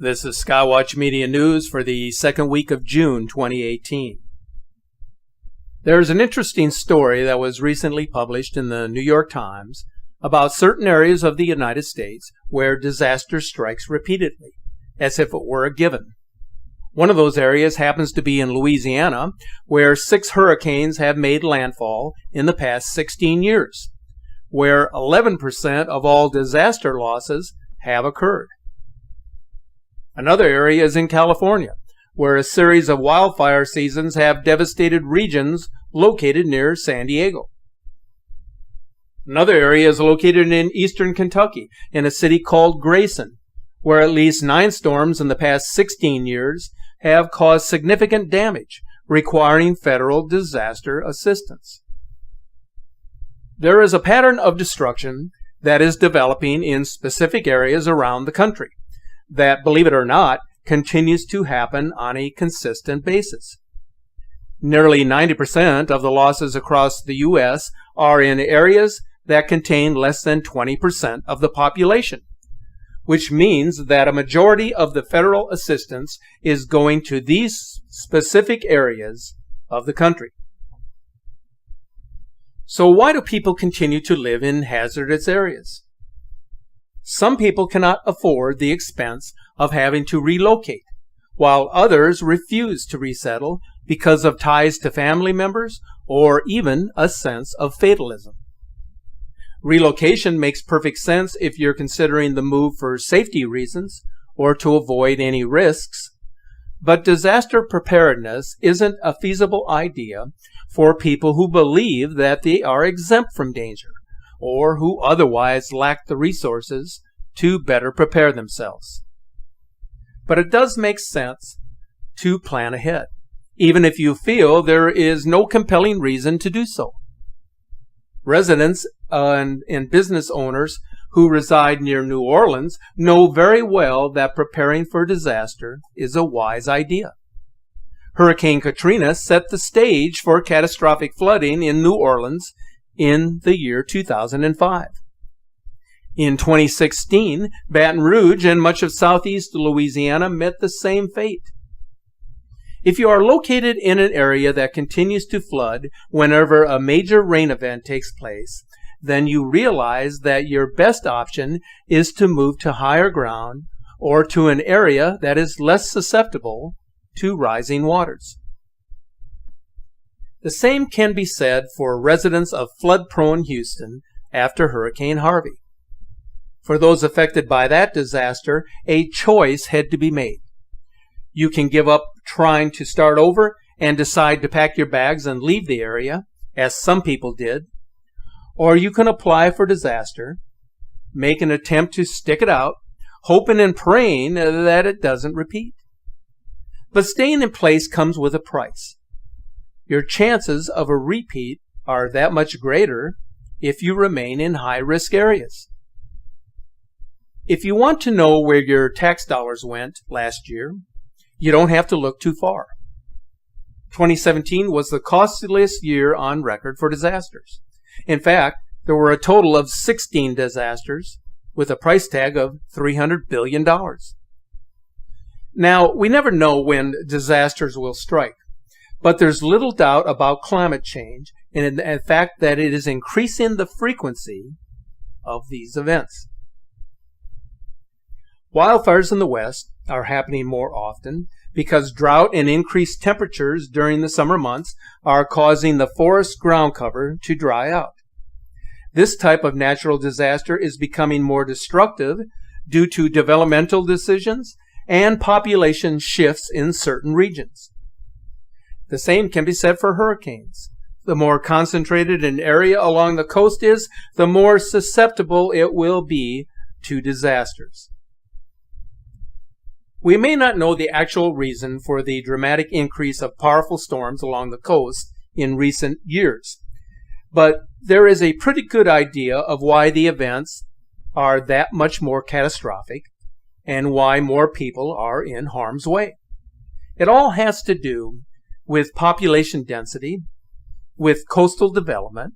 This is Skywatch Media News for the second week of June 2018. There's an interesting story that was recently published in the New York Times about certain areas of the United States where disaster strikes repeatedly, as if it were a given. One of those areas happens to be in Louisiana, where 6 hurricanes have made landfall in the past 16 years, where 11% of all disaster losses have occurred. Another area is in California, where a series of wildfire seasons have devastated regions located near San Diego. Another area is located in eastern Kentucky, in a city called Grayson, where at least 9 storms in the past 16 years have caused significant damage, requiring federal disaster assistance. There is a pattern of destruction that is developing in specific areas around the country that, believe it or not, continues to happen on a consistent basis. Nearly 90% of the losses across the U.S. are in areas that contain less than 20% of the population, which means that a majority of the federal assistance is going to these specific areas of the country. So why do people continue to live in hazardous areas? Some people cannot afford the expense of having to relocate, while others refuse to resettle because of ties to family members or even a sense of fatalism. Relocation makes perfect sense if you're considering the move for safety reasons or to avoid any risks, but disaster preparedness isn't a feasible idea for people who believe that they are exempt from danger, or who otherwise lack the resources to better prepare themselves. But it does make sense to plan ahead, even if you feel there is no compelling reason to do so. Residents and business owners who reside near New Orleans know very well that preparing for disaster is a wise idea. Hurricane Katrina set the stage for catastrophic flooding in New Orleans in the year 2005. In 2016, Baton Rouge and much of southeast Louisiana met the same fate. If you are located in an area that continues to flood whenever a major rain event takes place, then you realize that your best option is to move to higher ground or to an area that is less susceptible to rising waters. The same can be said for residents of flood-prone Houston after Hurricane Harvey. For those affected by that disaster, a choice had to be made. You can give up trying to start over and decide to pack your bags and leave the area, as some people did, or you can apply for disaster, make an attempt to stick it out, hoping and praying that it doesn't repeat. But staying in place comes with a price. Your chances of a repeat are that much greater if you remain in high-risk areas. If you want to know where your tax dollars went last year, you don't have to look too far. 2017 was the costliest year on record for disasters. In fact, there were a total of 16 disasters with a price tag of $300 billion. Now, we never know when disasters will strike, but there's little doubt about climate change and the fact that it is increasing the frequency of these events. Wildfires in the West are happening more often because drought and increased temperatures during the summer months are causing the forest ground cover to dry out. This type of natural disaster is becoming more destructive due to developmental decisions and population shifts in certain regions. The same can be said for hurricanes. The more concentrated an area along the coast is, the more susceptible it will be to disasters. We may not know the actual reason for the dramatic increase of powerful storms along the coast in recent years, but there is a pretty good idea of why the events are that much more catastrophic and why more people are in harm's way. It all has to do with population density, with coastal development,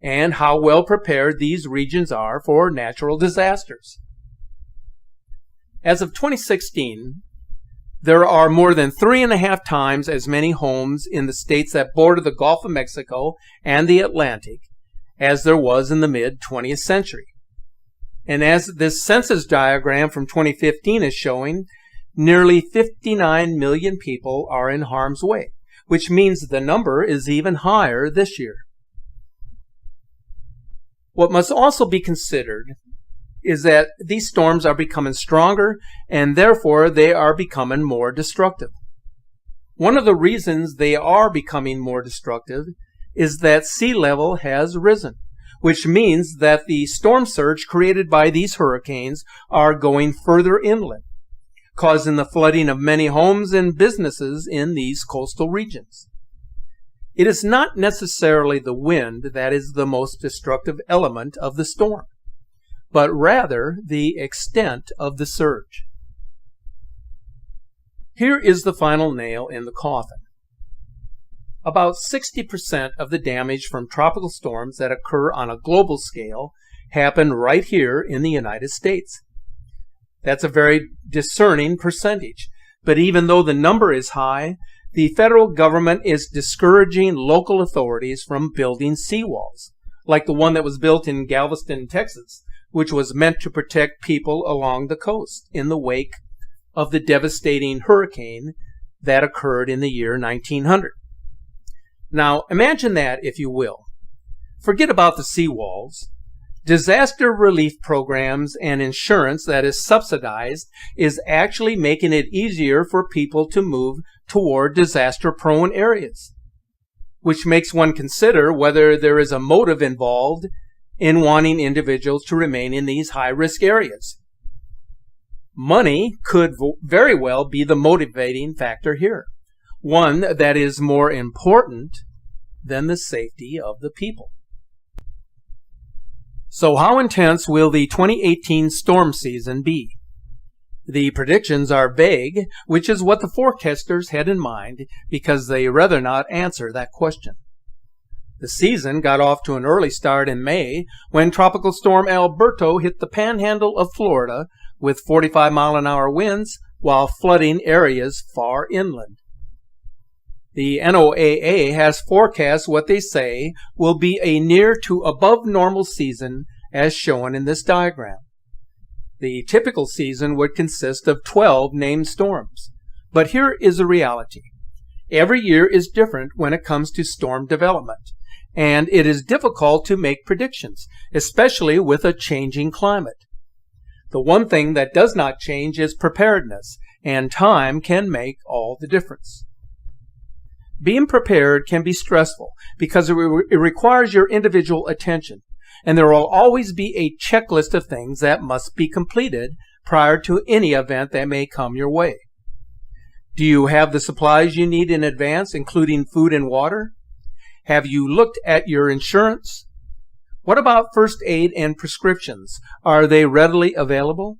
and how well prepared these regions are for natural disasters. As of 2016, there are more than 3.5 times as many homes in the states that border the Gulf of Mexico and the Atlantic as there was in the mid-20th century. And as this census diagram from 2015 is showing, nearly 59 million people are in harm's way, which means the number is even higher this year. What must also be considered is that these storms are becoming stronger, and therefore they are becoming more destructive. One of the reasons they are becoming more destructive is that sea level has risen, which means that the storm surge created by these hurricanes are going further inland, causing the flooding of many homes and businesses in these coastal regions. It is not necessarily the wind that is the most destructive element of the storm, but rather the extent of the surge. Here is the final nail in the coffin. About 60% of the damage from tropical storms that occur on a global scale happen right here in the United States. That's a very discerning percentage, but even though the number is high, the federal government is discouraging local authorities from building seawalls, like the one that was built in Galveston, Texas, which was meant to protect people along the coast in the wake of the devastating hurricane that occurred in the year 1900. Now, imagine that, if you will. Forget about the seawalls. Disaster relief programs and insurance that is subsidized is actually making it easier for people to move toward disaster-prone areas, which makes one consider whether there is a motive involved in wanting individuals to remain in these high-risk areas. Money could very well be the motivating factor here, one that is more important than the safety of the people. So how intense will the 2018 storm season be? The predictions are vague, which is what the forecasters had in mind because they rather not answer that question. The season got off to an early start in May when Tropical Storm Alberto hit the panhandle of Florida with 45-mile-an-hour winds while flooding areas far inland. The NOAA has forecast what they say will be a near to above normal season as shown in this diagram. The typical season would consist of 12 named storms. But here is a reality. Every year is different when it comes to storm development, and it is difficult to make predictions, especially with a changing climate. The one thing that does not change is preparedness, and time can make all the difference. Being prepared can be stressful because it requires your individual attention, and there will always be a checklist of things that must be completed prior to any event that may come your way. Do you have the supplies you need in advance, including food and water? Have you looked at your insurance? What about first aid and prescriptions? Are they readily available?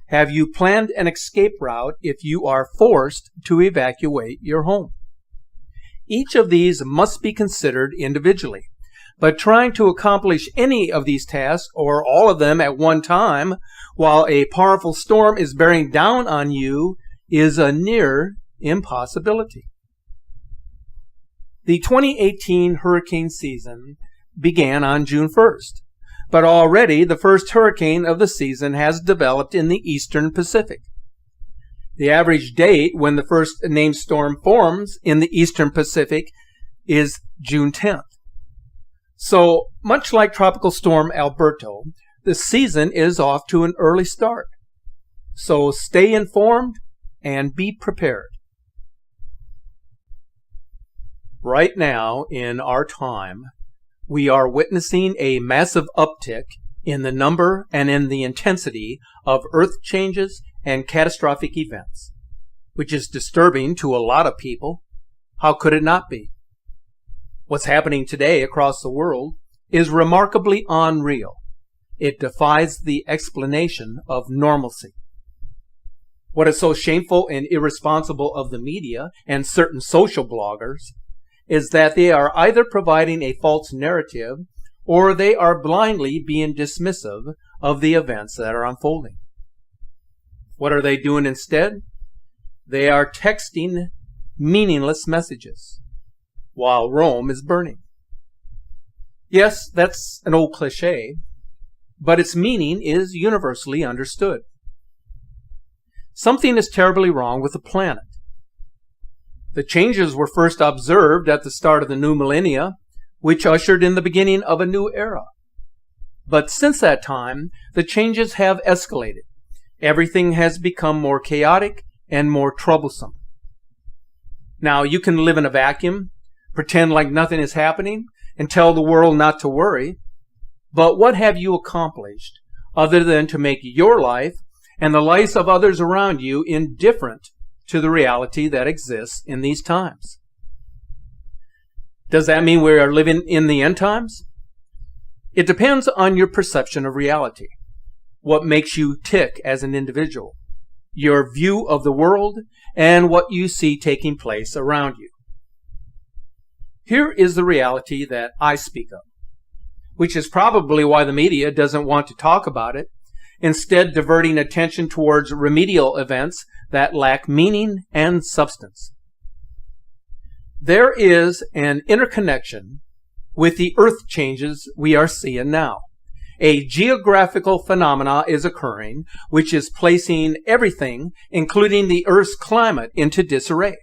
Have you planned an escape route if you are forced to evacuate your home? Each of these must be considered individually, but trying to accomplish any of these tasks or all of them at one time while a powerful storm is bearing down on you is a near impossibility. The 2018 hurricane season began on June 1st, but already the first hurricane of the season has developed in the eastern Pacific. The average date when the first named storm forms in the eastern Pacific is June 10th. So, much like Tropical Storm Alberto, the season is off to an early start. So stay informed and be prepared. Right now, in our time, we are witnessing a massive uptick in the number and in the intensity of earth changes and catastrophic events, which is disturbing to a lot of people. How could it not be? What's happening today across the world is remarkably unreal. It defies the explanation of normalcy. What is so shameful and irresponsible of the media and certain social bloggers is that they are either providing a false narrative or they are blindly being dismissive of the events that are unfolding. What are they doing instead? They are texting meaningless messages while Rome is burning. Yes, that's an old cliche, but its meaning is universally understood. Something is terribly wrong with the planet. The changes were first observed at the start of the new millennia, which ushered in the beginning of a new era. But since that time, the changes have escalated. Everything has become more chaotic and more troublesome. Now, you can live in a vacuum, pretend like nothing is happening, and tell the world not to worry. But what have you accomplished other than to make your life and the lives of others around you indifferent to the reality that exists in these times? Does that mean we are living in the end times? It depends on your perception of reality, what makes you tick as an individual, your view of the world, and what you see taking place around you. Here is the reality that I speak of, which is probably why the media doesn't want to talk about it, instead diverting attention towards remedial events that lack meaning and substance. There is an interconnection with the earth changes we are seeing now. A geographical phenomena is occurring, which is placing everything, including the Earth's climate, into disarray,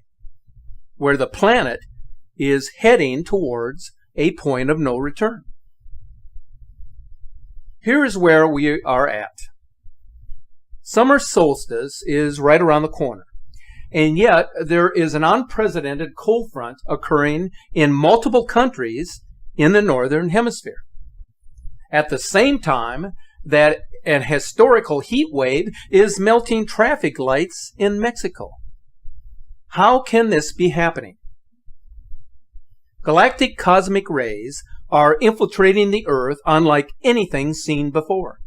where the planet is heading towards a point of no return. Here is where we are at. Summer solstice is right around the corner, and yet there is an unprecedented cold front occurring in multiple countries in the northern hemisphere. At the same time that an historical heat wave is melting traffic lights in Mexico. How can this be happening? Galactic cosmic rays are infiltrating the Earth unlike anything seen before,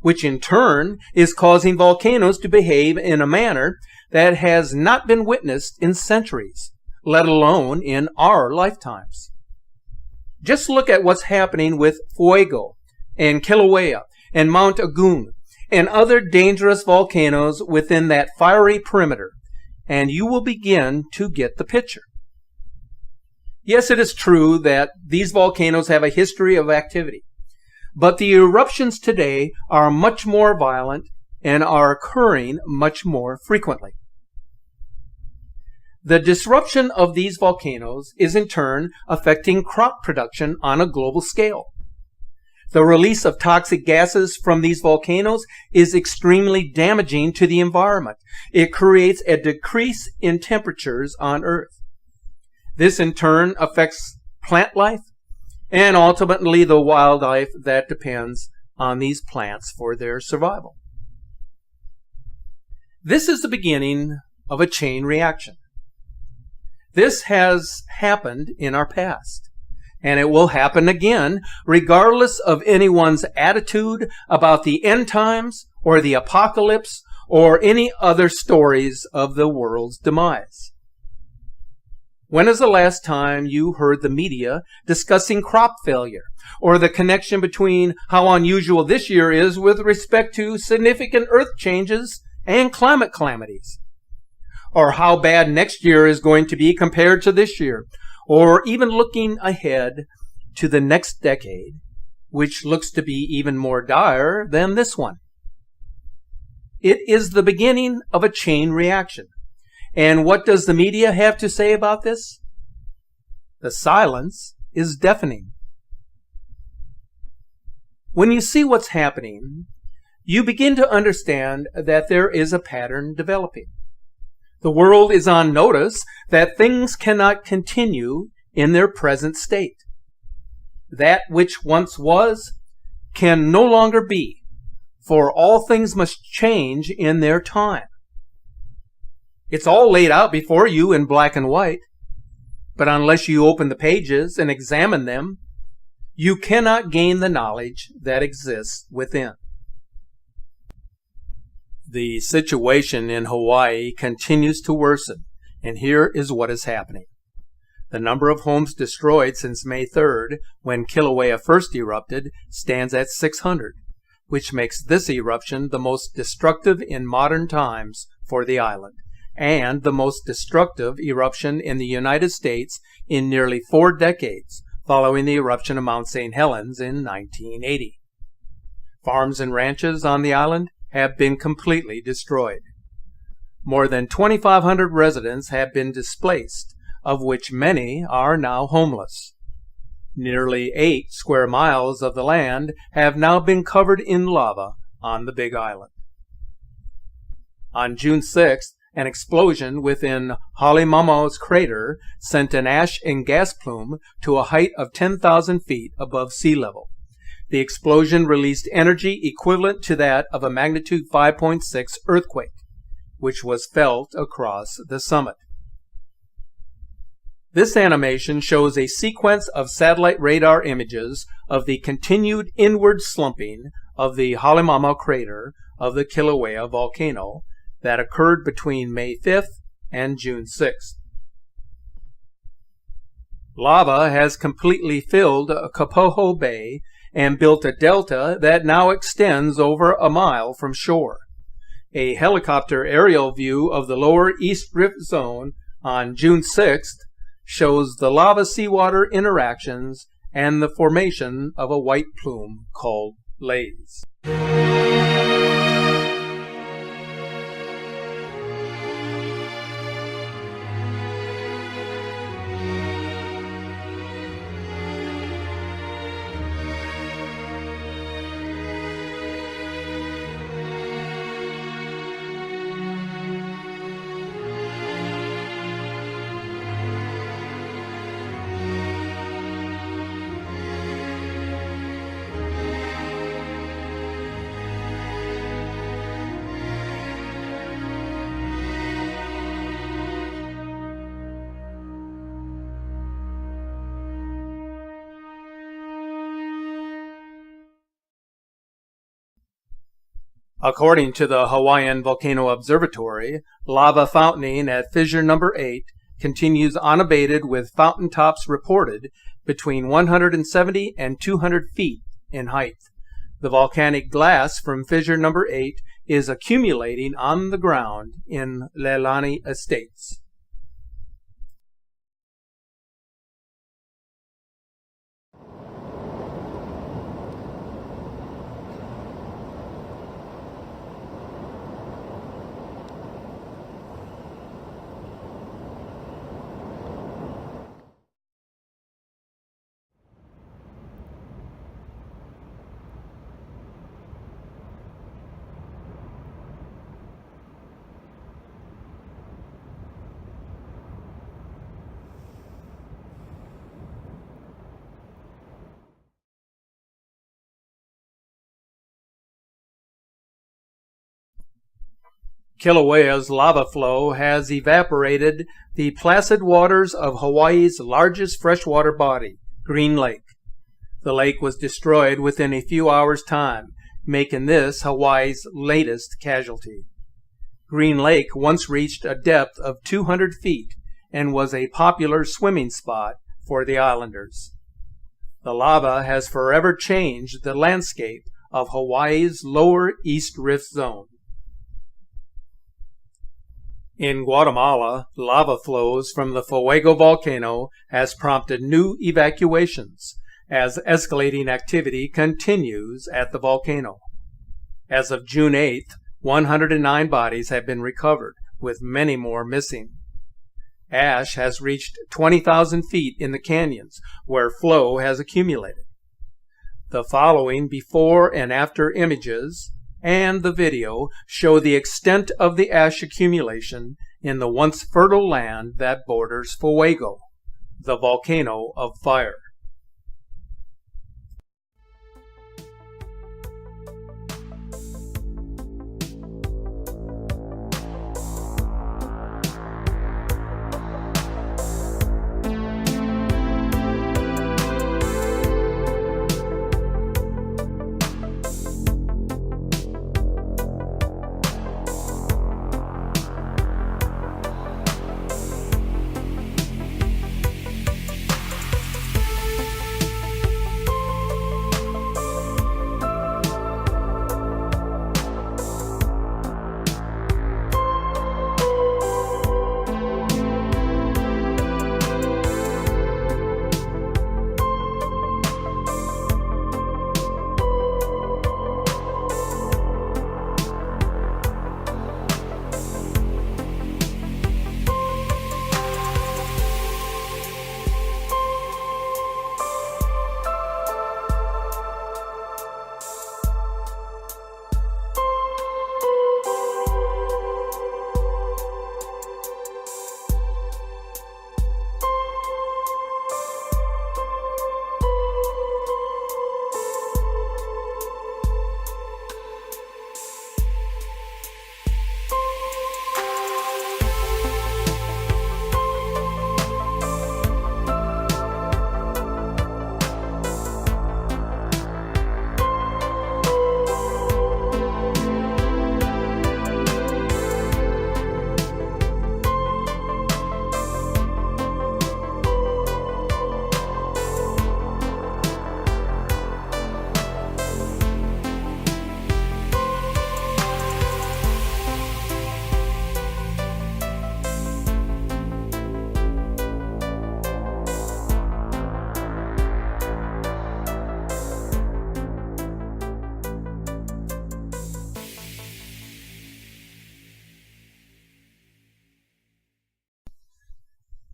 which in turn is causing volcanoes to behave in a manner that has not been witnessed in centuries, let alone in our lifetimes. Just look at what's happening with Fuego and Kilauea and Mount Agun and other dangerous volcanoes within that fiery perimeter, and you will begin to get the picture. Yes, it is true that these volcanoes have a history of activity, but the eruptions today are much more violent and are occurring much more frequently. The disruption of these volcanoes is in turn affecting crop production on a global scale. The release of toxic gases from these volcanoes is extremely damaging to the environment. It creates a decrease in temperatures on Earth. This in turn affects plant life and ultimately the wildlife that depends on these plants for their survival. This is the beginning of a chain reaction. This has happened in our past, and it will happen again regardless of anyone's attitude about the end times or the apocalypse or any other stories of the world's demise. When is the last time you heard the media discussing crop failure or the connection between how unusual this year is with respect to significant earth changes and climate calamities? Or how bad next year is going to be compared to this year, or even looking ahead to the next decade, which looks to be even more dire than this one. It is the beginning of a chain reaction. And what does the media have to say about this? The silence is deafening. When you see what's happening, you begin to understand that there is a pattern developing. The world is on notice that things cannot continue in their present state. That which once was can no longer be, for all things must change in their time. It's all laid out before you in black and white, but unless you open the pages and examine them, you cannot gain the knowledge that exists within. The situation in Hawaii continues to worsen, and here is what is happening. The number of homes destroyed since May 3rd, when Kilauea first erupted, stands at 600. which makes this eruption the most destructive in modern times for the island, and the most destructive eruption in the United States in nearly 4 decades, following the eruption of Mount St. Helens in 1980. Farms and ranches on the island have been completely destroyed. More than 2,500 residents have been displaced, of which many are now homeless. Nearly 8 square miles of the land have now been covered in lava on the Big Island. On June 6th, an explosion within Halemaumau's crater sent an ash and gas plume to a height of 10,000 feet above sea level. The explosion released energy equivalent to that of a magnitude 5.6 earthquake, which was felt across the summit. This animation shows a sequence of satellite radar images of the continued inward slumping of the Halemaumau crater of the Kilauea volcano that occurred between May 5th and June 6th. Lava has completely filled Kapoho Bay and built a delta that now extends over a mile from shore. A helicopter aerial view of the lower East Rift Zone on June 6th shows the lava-seawater interactions and the formation of a white plume called laze. According to the Hawaiian Volcano Observatory, lava fountaining at fissure number 8 continues unabated, with fountain tops reported between 170 and 200 feet in height. The volcanic glass from fissure number 8 is accumulating on the ground in Leilani Estates. Kilauea's lava flow has evaporated the placid waters of Hawaii's largest freshwater body, Green Lake. The lake was destroyed within a few hours' time, making this Hawaii's latest casualty. Green Lake once reached a depth of 200 feet and was a popular swimming spot for the islanders. The lava has forever changed the landscape of Hawaii's lower East Rift Zone. In Guatemala, lava flows from the Fuego volcano has prompted new evacuations as escalating activity continues at the volcano. As of June 8th, 109 bodies have been recovered, with many more missing. Ash has reached 20,000 feet in the canyons, where flow has accumulated. The following before and after images and the video show the extent of the ash accumulation in the once fertile land that borders Fuego, the volcano of fire.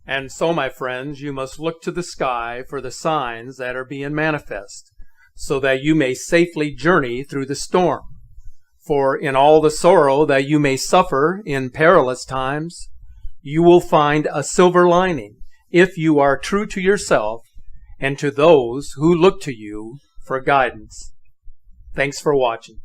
And so, my friends, you must look to the sky for the signs that are being manifest, so that you may safely journey through the storm. For in all the sorrow that you may suffer in perilous times, you will find a silver lining if you are true to yourself and to those who look to you for guidance. Thanks for watching.